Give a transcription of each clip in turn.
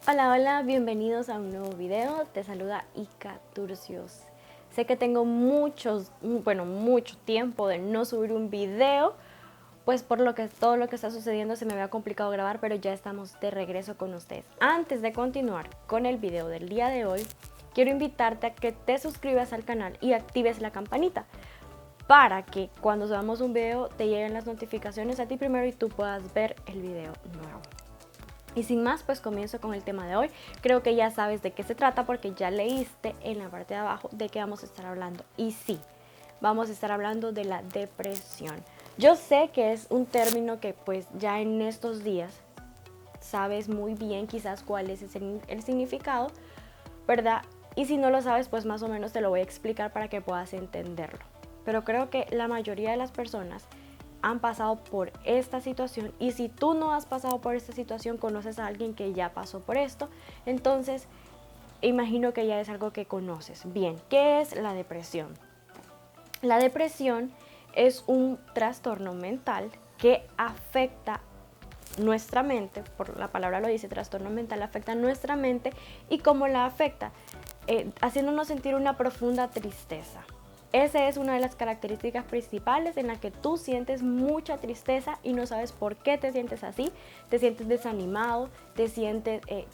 Hola, hola, bienvenidos a un nuevo video. Te saluda Ica Turcios. Sé que tengo mucho tiempo de no subir un video, pues por todo lo que está sucediendo se me había complicado grabar, pero ya estamos de regreso con ustedes. Antes de continuar con el video del día de hoy, quiero invitarte a que te suscribas al canal y actives la campanita para que cuando subamos un video te lleguen las notificaciones a ti primero y tú puedas ver el video nuevo. Y sin más, pues comienzo con el tema de hoy. Creo que ya sabes de qué se trata porque ya leíste en la parte de abajo de qué vamos a estar hablando. Y sí, vamos a estar hablando de la depresión. Yo sé que es un término que pues ya en estos días sabes muy bien quizás cuál es el significado, ¿verdad? Y si no lo sabes, pues más o menos te lo voy a explicar para que puedas entenderlo. Pero creo que la mayoría de las personas han pasado por esta situación, y si tú no has pasado por esta situación, conoces a alguien que ya pasó por esto, entonces imagino que ya es algo que conoces. Bien, ¿qué es la depresión? La depresión es un trastorno mental que afecta nuestra mente, por la palabra lo dice, trastorno mental afecta nuestra mente. ¿Y cómo la afecta? Haciéndonos sentir una profunda tristeza. Esa es una de las características principales en la que tú sientes mucha tristeza y no sabes por qué te sientes así, te sientes desanimado,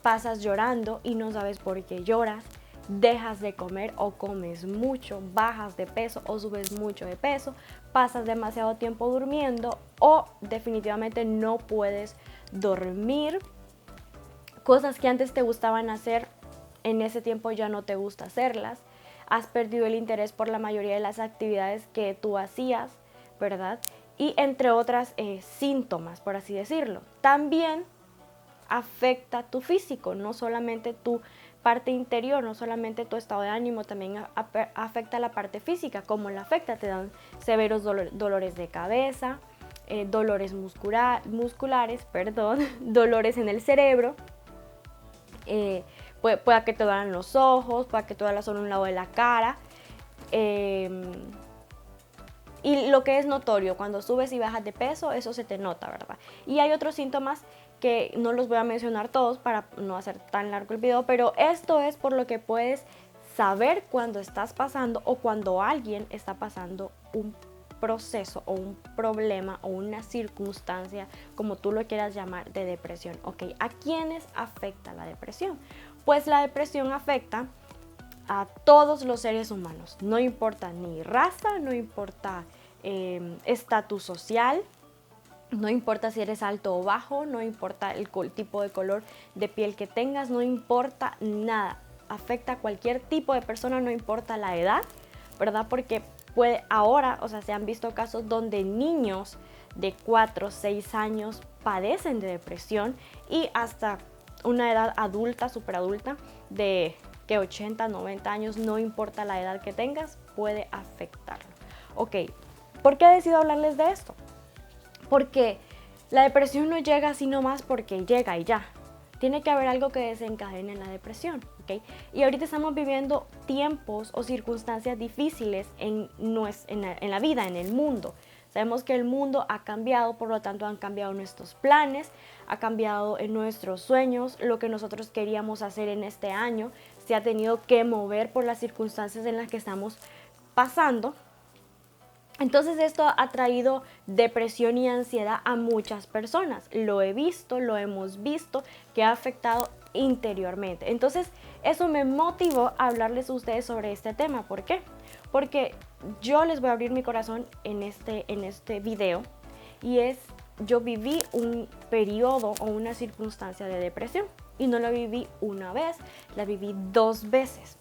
pasas llorando y no sabes por qué lloras, dejas de comer o comes mucho, bajas de peso o subes mucho de peso, pasas demasiado tiempo durmiendo o definitivamente no puedes dormir. Cosas que antes te gustaban hacer, en ese tiempo ya no te gusta hacerlas. Has perdido el interés por la mayoría de las actividades que tú hacías, ¿verdad? Y entre otras síntomas, por así decirlo. También afecta tu físico, no solamente tu parte interior, no solamente tu estado de ánimo, también afecta la parte física. ¿Cómo la afecta? Te dan severos dolores de cabeza, dolores musculares, dolores en el cerebro. Pueda que te duelan los ojos, pueda que te duela solo un lado de la cara. Y lo que es notorio, cuando subes y bajas de peso, eso se te nota, ¿verdad? Y hay otros síntomas que no los voy a mencionar todos para no hacer tan largo el video, pero esto es por lo que puedes saber cuando estás pasando o cuando alguien está pasando un proceso o un problema o una circunstancia, como tú lo quieras llamar, de depresión. Ok, ¿a quiénes afecta la depresión? Pues la depresión afecta a todos los seres humanos, no importa ni raza, no importa estatus social, no importa si eres alto o bajo, no importa el tipo de color de piel que tengas, no importa nada, afecta a cualquier tipo de persona, no importa la edad, ¿verdad? Porque ahora, se han visto casos donde niños de 4 o 6 años padecen de depresión y hasta una edad adulta, superadulta, de que 80, 90 años, no importa la edad que tengas, puede afectarlo. Ok, ¿por qué he decidido hablarles de esto? Porque la depresión no llega así nomás porque llega y ya. Tiene que haber algo que desencadene la depresión, ¿ok? Y ahorita estamos viviendo tiempos o circunstancias difíciles en la vida, en el mundo. Sabemos que el mundo ha cambiado, por lo tanto han cambiado nuestros planes, ha cambiado en nuestros sueños, lo que nosotros queríamos hacer en este año se ha tenido que mover por las circunstancias en las que estamos pasando. Entonces esto ha traído depresión y ansiedad a muchas personas. Lo he visto, lo hemos visto, que ha afectado interiormente. Entonces eso me motivó a hablarles a ustedes sobre este tema. ¿Por qué? Porque yo les voy a abrir mi corazón en este video, y yo viví un periodo o una circunstancia de depresión, y no la viví una vez, la viví 2 veces.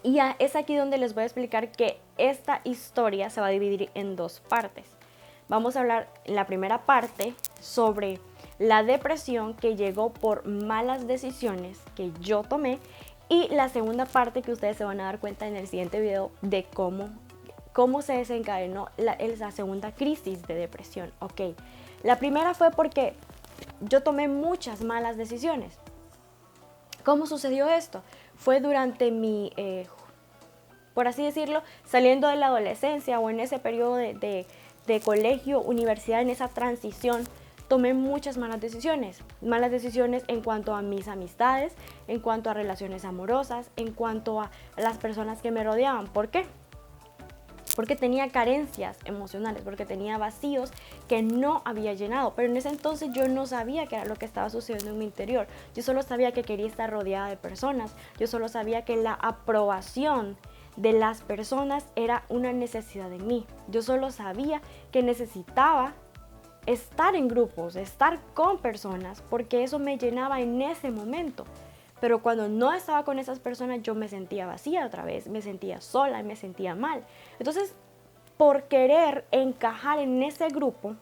Y es aquí donde les voy a explicar que esta historia se va a dividir en 2 partes. Vamos a hablar en la primera parte sobre la depresión que llegó por malas decisiones que yo tomé, y la segunda parte que ustedes se van a dar cuenta en el siguiente video de cómo se desencadenó la segunda crisis de depresión. Ok, la primera fue porque yo tomé muchas malas decisiones. ¿Cómo sucedió esto? Fue durante por así decirlo, saliendo de la adolescencia o en ese periodo de colegio, universidad, en esa transición tomé muchas malas decisiones en cuanto a mis amistades, en cuanto a relaciones amorosas, en cuanto a las personas que me rodeaban. ¿Por qué? Porque tenía carencias emocionales, porque tenía vacíos que no había llenado. Pero en ese entonces yo no sabía qué era lo que estaba sucediendo en mi interior. Yo solo sabía que quería estar rodeada de personas. Yo solo sabía que la aprobación de las personas era una necesidad en mí. Yo solo sabía que necesitaba estar en grupos, estar con personas, porque eso me llenaba en ese momento. Pero cuando no estaba con esas personas, yo me sentía vacía otra vez, me sentía sola y me sentía mal. Entonces, por querer encajar en ese grupo,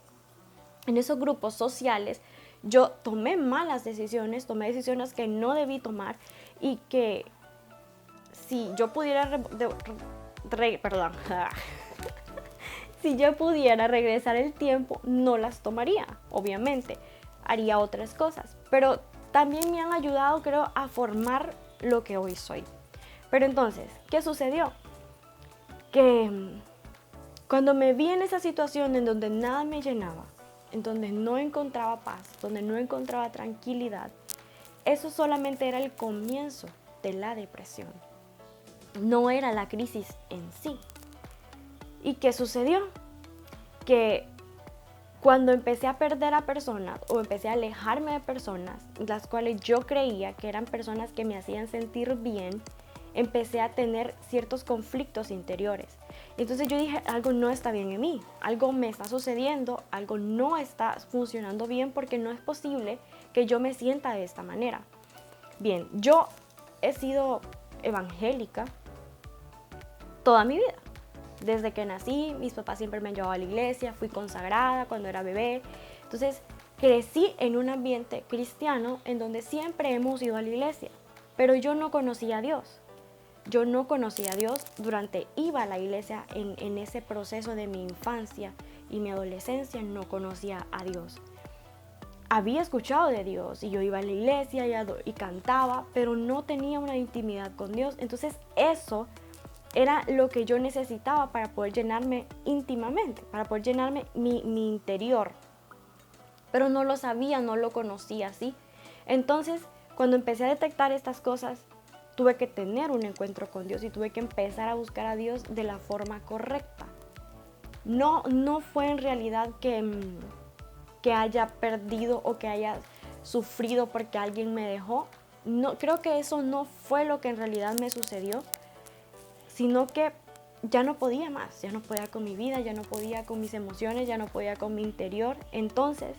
en esos grupos sociales, yo tomé malas decisiones, tomé decisiones que no debí tomar y que si yo pudiera si yo pudiera regresar el tiempo, no las tomaría, obviamente. Haría otras cosas, pero también me han ayudado, creo, a formar lo que hoy soy. Pero entonces, ¿qué sucedió? Que cuando me vi en esa situación en donde nada me llenaba, en donde no encontraba paz, donde no encontraba tranquilidad, eso solamente era el comienzo de la depresión. No era la crisis en sí. ¿Y qué sucedió? Que cuando empecé a perder a personas o empecé a alejarme de personas, las cuales yo creía que eran personas que me hacían sentir bien, empecé a tener ciertos conflictos interiores. Entonces yo dije, algo no está bien en mí, algo me está sucediendo, algo no está funcionando bien porque no es posible que yo me sienta de esta manera. Bien, yo he sido evangélica toda mi vida. Desde que nací, mis papás siempre me han llevado a la iglesia, fui consagrada cuando era bebé. Entonces, crecí en un ambiente cristiano en donde siempre hemos ido a la iglesia, pero yo no conocía a Dios. Yo no conocía a Dios iba a la iglesia en ese proceso de mi infancia y mi adolescencia, no conocía a Dios. Había escuchado de Dios y yo iba a la iglesia y cantaba, pero no tenía una intimidad con Dios. Entonces, eso era lo que yo necesitaba para poder llenarme íntimamente, para poder llenarme mi interior. Pero no lo sabía, no lo conocía así. Entonces, cuando empecé a detectar estas cosas, tuve que tener un encuentro con Dios y tuve que empezar a buscar a Dios de la forma correcta. No fue en realidad que haya perdido o que haya sufrido porque alguien me dejó. No, creo que eso no fue lo que en realidad me sucedió, sino que ya no podía más, ya no podía con mi vida, ya no podía con mis emociones, ya no podía con mi interior. Entonces,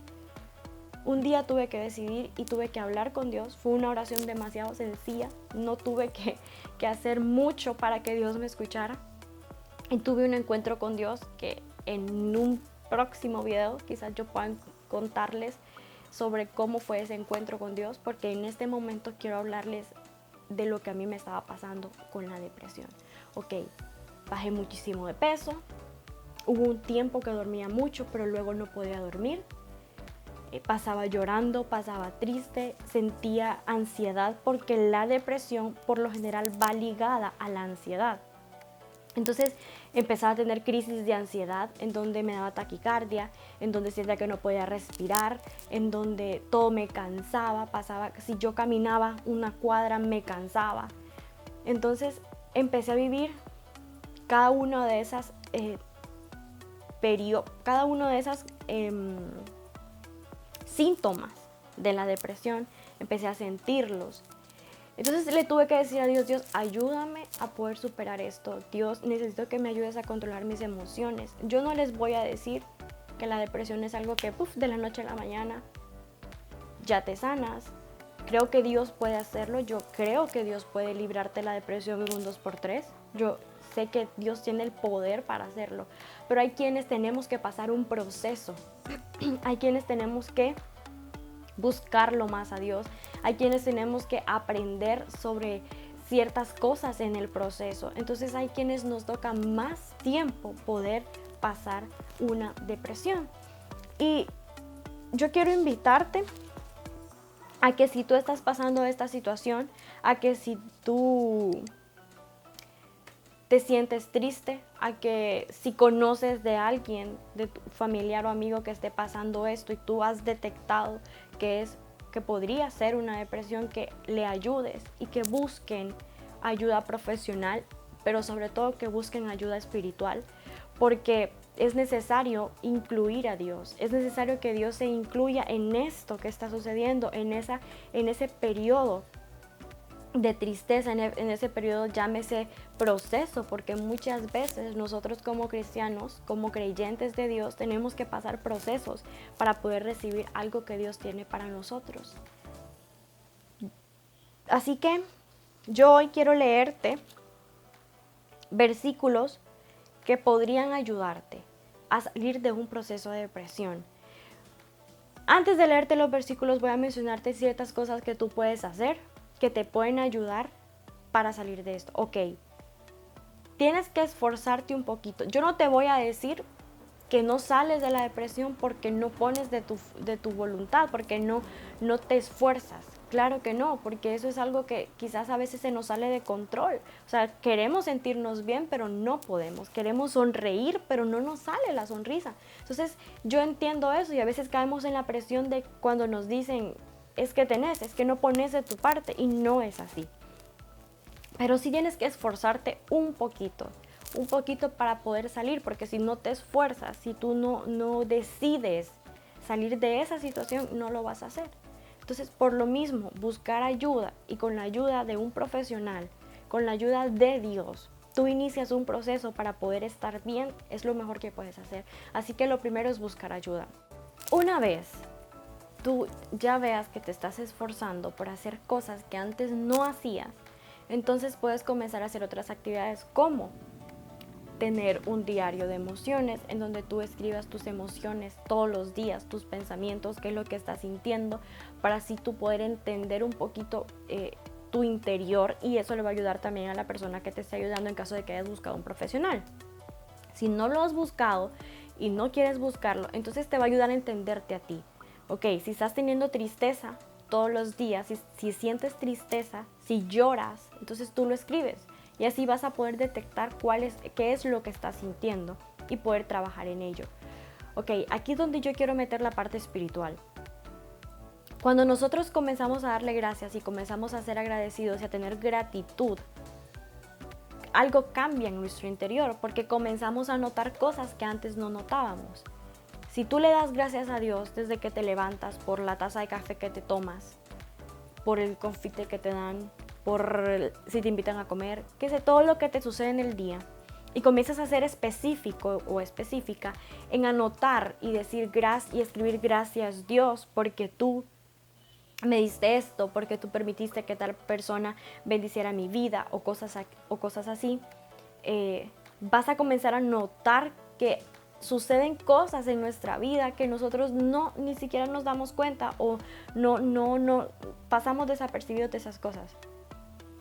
un día tuve que decidir y tuve que hablar con Dios. Fue una oración demasiado sencilla, no tuve que hacer mucho para que Dios me escuchara. Y tuve un encuentro con Dios que en un próximo video quizás yo pueda contarles sobre cómo fue ese encuentro con Dios, porque en este momento quiero hablarles de lo que a mí me estaba pasando con la depresión. Ok, bajé muchísimo de peso, hubo un tiempo que dormía mucho, pero luego no podía dormir, pasaba llorando, pasaba triste, sentía ansiedad, porque la depresión por lo general va ligada a la ansiedad. Entonces empezaba a tener crisis de ansiedad en donde me daba taquicardia, en donde sentía que no podía respirar, en donde todo me cansaba, si yo caminaba una cuadra me cansaba. Entonces empecé a vivir cada uno de esas síntomas de la depresión, empecé a sentirlos. Entonces le tuve que decir a Dios, Dios, ayúdame a poder superar esto. Dios, necesito que me ayudes a controlar mis emociones. Yo no les voy a decir que la depresión es algo que de la noche a la mañana ya te sanas. Creo que Dios puede hacerlo. Yo creo que Dios puede librarte de la depresión en un 2x3. Yo sé que Dios tiene el poder para hacerlo. Pero hay quienes tenemos que pasar un proceso. Hay quienes tenemos que buscarlo más a Dios. Hay quienes tenemos que aprender sobre ciertas cosas en el proceso. Entonces hay quienes nos toca más tiempo poder pasar una depresión. Y yo quiero invitarte a que si tú estás pasando esta situación, a que si tú te sientes triste, a que si conoces de alguien, de tu familiar o amigo que esté pasando esto y tú has detectado que podría ser una depresión, que le ayudes y que busquen ayuda profesional, pero sobre todo que busquen ayuda espiritual, porque es necesario incluir a Dios, es necesario que Dios se incluya en esto que está sucediendo, en ese periodo de tristeza, en ese periodo, llámese proceso, porque muchas veces nosotros como cristianos, como creyentes de Dios, tenemos que pasar procesos para poder recibir algo que Dios tiene para nosotros. Así que yo hoy quiero leerte versículos que podrían ayudarte a salir de un proceso de depresión. Antes de leerte los versículos voy a mencionarte ciertas cosas que tú puedes hacer que te pueden ayudar para salir de esto. Ok, tienes que esforzarte un poquito. Yo no te voy a decir que no sales de la depresión porque no pones de tu voluntad, porque no te esfuerzas. Claro que no, porque eso es algo que quizás a veces se nos sale de control. O sea, queremos sentirnos bien, pero no podemos. Queremos sonreír, pero no nos sale la sonrisa. Entonces, yo entiendo eso y a veces caemos en la presión de cuando nos dicen, es que no pones de tu parte, y no es así. Pero sí tienes que esforzarte un poquito para poder salir, porque si no te esfuerzas, si tú no decides salir de esa situación, no lo vas a hacer. Entonces, por lo mismo, buscar ayuda, y con la ayuda de un profesional, con la ayuda de Dios, tú inicias un proceso para poder estar bien, es lo mejor que puedes hacer. Así que lo primero es buscar ayuda. Una vez tú ya veas que te estás esforzando por hacer cosas que antes no hacías, entonces puedes comenzar a hacer otras actividades, como tener un diario de emociones en donde tú escribas tus emociones todos los días, tus pensamientos, qué es lo que estás sintiendo, para así tú poder entender un poquito tu interior, y eso le va a ayudar también a la persona que te esté ayudando en caso de que hayas buscado un profesional. Si no lo has buscado y no quieres buscarlo, entonces te va a ayudar a entenderte a ti. Ok, si estás teniendo tristeza todos los días, si sientes tristeza, si lloras, entonces tú lo escribes. Y así vas a poder detectar qué es lo que estás sintiendo y poder trabajar en ello. Ok, aquí es donde yo quiero meter la parte espiritual. Cuando nosotros comenzamos a darle gracias y comenzamos a ser agradecidos y a tener gratitud, algo cambia en nuestro interior, porque comenzamos a notar cosas que antes no notábamos. Si tú le das gracias a Dios desde que te levantas, por la taza de café que te tomas, por el confite que te dan, si te invitan a comer, que sé, todo lo que te sucede en el día, y comienzas a ser específico o específica en anotar y decir gracias y escribir gracias Dios porque tú me diste esto, porque tú permitiste que tal persona bendiciera mi vida, o cosas así, vas a comenzar a notar que suceden cosas en nuestra vida que nosotros ni siquiera nos damos cuenta, o no pasamos desapercibidos de esas cosas.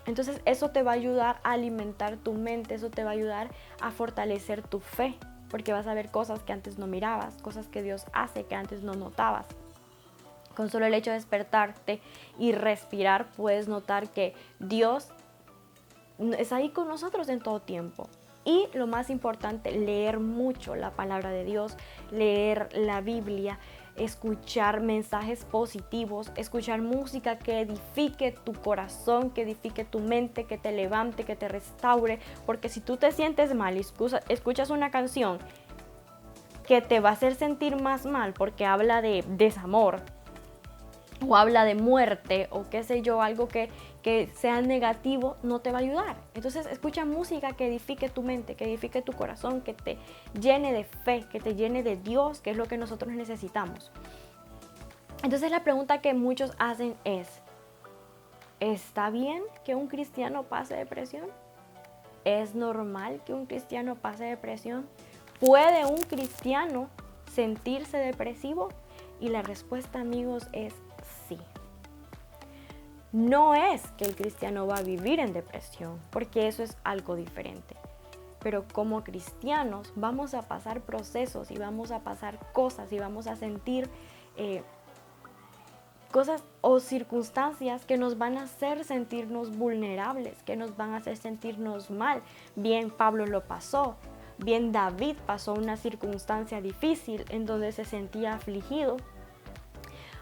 Entonces eso te va a ayudar a alimentar tu mente, eso te va a ayudar a fortalecer tu fe, porque vas a ver cosas que antes no mirabas, cosas que Dios hace que antes no notabas. Con solo el hecho de despertarte y respirar, puedes notar que Dios es ahí con nosotros en todo tiempo. Y lo más importante, leer mucho la palabra de Dios, leer la Biblia, escuchar mensajes positivos, escuchar música que edifique tu corazón, que edifique tu mente, que te levante, que te restaure. Porque si tú te sientes mal y escuchas una canción que te va a hacer sentir más mal porque habla de desamor, o habla de muerte, o qué sé yo, algo que sea negativo, no te va a ayudar. Entonces escucha música que edifique tu mente, que edifique tu corazón, que te llene de fe, que te llene de Dios, que es lo que nosotros necesitamos. Entonces la pregunta que muchos hacen es, ¿está bien que un cristiano pase depresión? ¿Es normal que un cristiano pase depresión? ¿Puede un cristiano sentirse depresivo? Y la respuesta, amigos, es sí. No es que el cristiano va a vivir en depresión, porque eso es algo diferente. Pero como cristianos vamos a pasar procesos y vamos a pasar cosas y vamos a sentir cosas o circunstancias que nos van a hacer sentirnos vulnerables, que nos van a hacer sentirnos mal. Bien, Pablo lo pasó. Bien, David pasó una circunstancia difícil en donde se sentía afligido.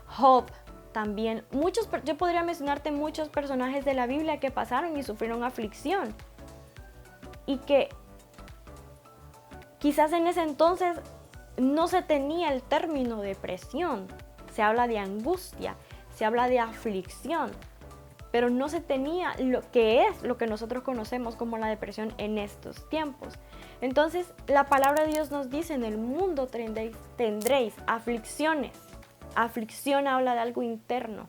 Job también. Yo podría mencionarte muchos personajes de la Biblia que pasaron y sufrieron aflicción. Y que quizás en ese entonces no se tenía el término depresión. Se habla de angustia, se habla de aflicción, pero no se tenía lo que es lo que nosotros conocemos como la depresión en estos tiempos. Entonces, la palabra de Dios nos dice, en el mundo tendréis aflicciones. Aflicción habla de algo interno.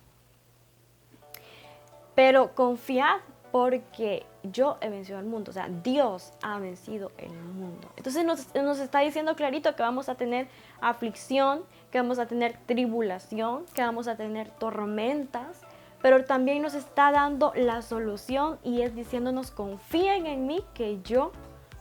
Pero confiad porque yo he vencido al mundo. O sea, Dios ha vencido el mundo. Entonces nos está diciendo clarito que vamos a tener aflicción, que vamos a tener tribulación, que vamos a tener tormentas. Pero también nos está dando la solución y es diciéndonos, confíen en mí que yo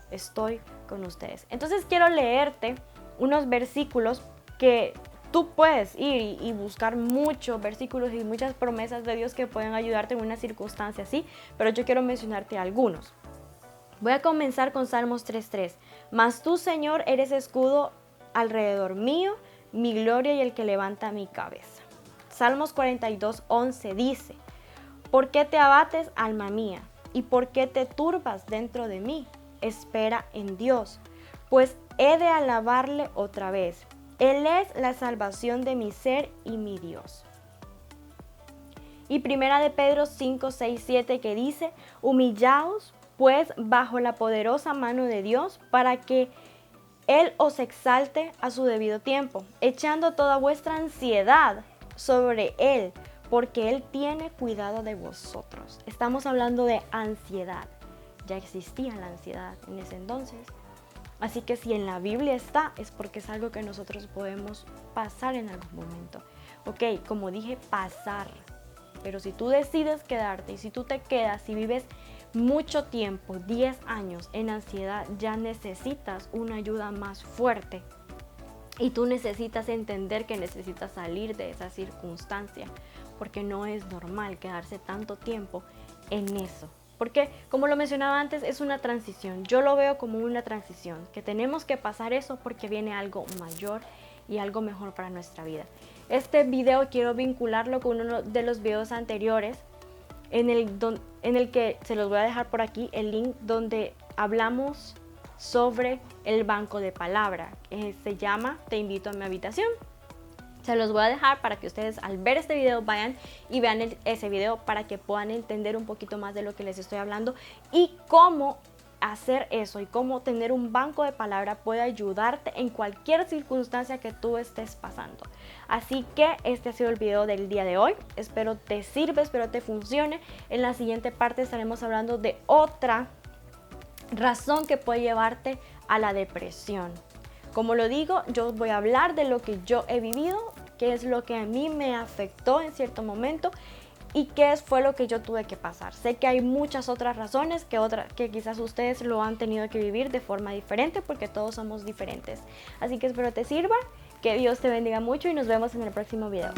estoy con ustedes. Entonces quiero leerte unos versículos que tú puedes ir y buscar muchos versículos y muchas promesas de Dios que pueden ayudarte en una circunstancia así, pero yo quiero mencionarte algunos. Voy a comenzar con Salmos 3:3. Mas tú, Señor, eres escudo alrededor mío, mi gloria y el que levanta mi cabeza. Salmos 42:11 dice, ¿por qué te abates, alma mía? ¿Y por qué te turbas dentro de mí? Espera en Dios, pues he de alabarle otra vez. Él es la salvación de mi ser y mi Dios. Y primera de Pedro 5:6-7 que dice, humillaos pues bajo la poderosa mano de Dios para que Él os exalte a su debido tiempo, echando toda vuestra ansiedad sobre Él, porque Él tiene cuidado de vosotros. Estamos hablando de ansiedad. Ya existía la ansiedad en ese entonces. Así que si en la Biblia está, es porque es algo que nosotros podemos pasar en algún momento. Ok, como dije, pasar. Pero si tú decides quedarte y si tú te quedas y vives mucho tiempo, 10 años en ansiedad, ya necesitas una ayuda más fuerte. Y tú necesitas entender que necesitas salir de esa circunstancia. Porque no es normal quedarse tanto tiempo en eso. Porque, como lo mencionaba antes, es una transición. Yo lo veo como una transición, que tenemos que pasar eso porque viene algo mayor y algo mejor para nuestra vida. Este video quiero vincularlo con uno de los videos anteriores, en el que se los voy a dejar por aquí, el link donde hablamos sobre el banco de palabra. Se llama Te invito a mi habitación. Se los voy a dejar para que ustedes al ver este video vayan y vean ese video para que puedan entender un poquito más de lo que les estoy hablando y cómo hacer eso y cómo tener un banco de palabra puede ayudarte en cualquier circunstancia que tú estés pasando. Así que este ha sido el video del día de hoy. Espero te sirva, espero te funcione. En la siguiente parte estaremos hablando de otra razón que puede llevarte a la depresión. Como lo digo, yo voy a hablar de lo que yo he vivido, qué es lo que a mí me afectó en cierto momento y qué fue lo que yo tuve que pasar. Sé que hay muchas otras razones que quizás ustedes lo han tenido que vivir de forma diferente porque todos somos diferentes. Así que espero te sirva, que Dios te bendiga mucho y nos vemos en el próximo video.